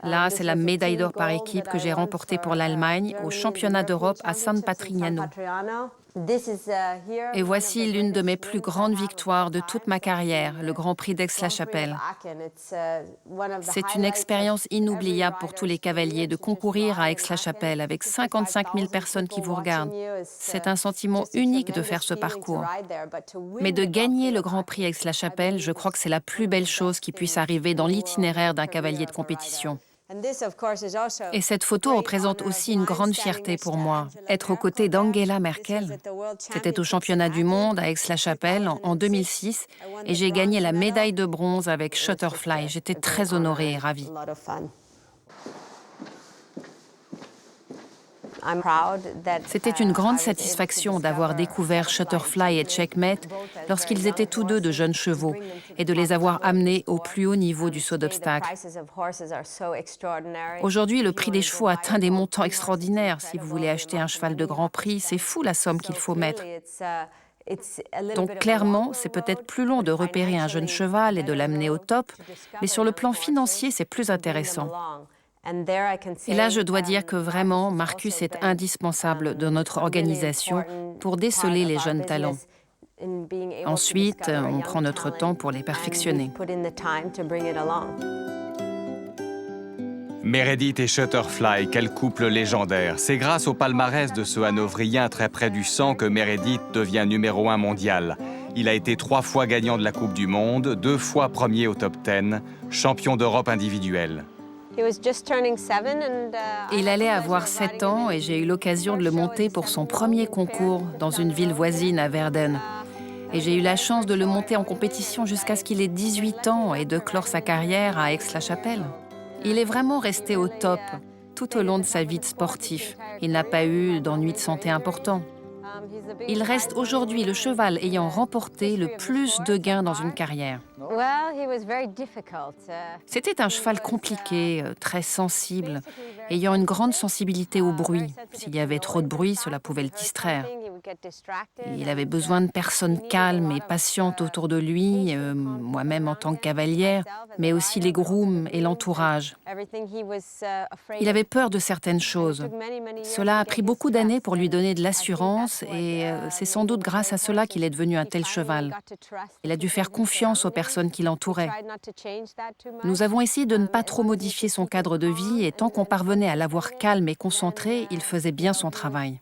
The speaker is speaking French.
Là, c'est la médaille d'or par équipe que j'ai remportée pour l'Allemagne au championnat d'Europe à San Patrignano. Et voici l'une de mes plus grandes victoires de toute ma carrière, le Grand Prix d'Aix-la-Chapelle. C'est une expérience inoubliable pour tous les cavaliers de concourir à Aix-la-Chapelle avec 55 000 personnes qui vous regardent. C'est un sentiment unique de faire ce parcours. Mais de gagner le Grand Prix Aix-la-Chapelle, je crois que c'est la plus belle chose qui puisse arriver dans l'itinéraire d'un cavalier de compétition. Et cette photo représente aussi une grande fierté pour moi. Être aux côtés d'Angela Merkel. C'était au championnat du monde à Aix-la-Chapelle en 2006 et j'ai gagné la médaille de bronze avec Shutterfly. J'étais très honorée et ravie. C'était une grande satisfaction d'avoir découvert Shutterfly et Checkmate lorsqu'ils étaient tous deux de jeunes chevaux et de les avoir amenés au plus haut niveau du saut d'obstacles. Aujourd'hui, le prix des chevaux atteint des montants extraordinaires. Si vous voulez acheter un cheval de Grand Prix, c'est fou la somme qu'il faut mettre. Donc clairement, c'est peut-être plus long de repérer un jeune cheval et de l'amener au top, mais sur le plan financier, c'est plus intéressant. Et là, je dois dire que vraiment, Marcus est indispensable dans notre organisation pour déceler les jeunes talents. Ensuite, on prend notre temps pour les perfectionner. Meredith et Shutterfly, quel couple légendaire. C'est grâce au palmarès de ce Hanovrien très près du sang que Meredith devient numéro 1 mondial. Il a été 3 fois gagnant de la Coupe du Monde, 2 fois premier au top 10, champion d'Europe individuel. Il allait avoir 7 ans et j'ai eu l'occasion de le monter pour son premier concours dans une ville voisine à Verden. Et j'ai eu la chance de le monter en compétition jusqu'à ce qu'il ait 18 ans et de clore sa carrière à Aix-la-Chapelle. Il est vraiment resté au top tout au long de sa vie de sportif. Il n'a pas eu d'ennui de santé important. Il reste aujourd'hui le cheval ayant remporté le plus de gains dans une carrière. C'était un cheval compliqué, très sensible, ayant une grande sensibilité au bruit. S'il y avait trop de bruit, cela pouvait le distraire. Il avait besoin de personnes calmes et patientes autour de lui, moi-même en tant que cavalière, mais aussi les grooms et l'entourage. Il avait peur de certaines choses. Cela a pris beaucoup d'années pour lui donner de l'assurance et c'est sans doute grâce à cela qu'il est devenu un tel cheval. Il a dû faire confiance aux personnes qui l'entouraient. Nous avons essayé de ne pas trop modifier son cadre de vie et tant qu'on parvenait à l'avoir calme et concentré, il faisait bien son travail.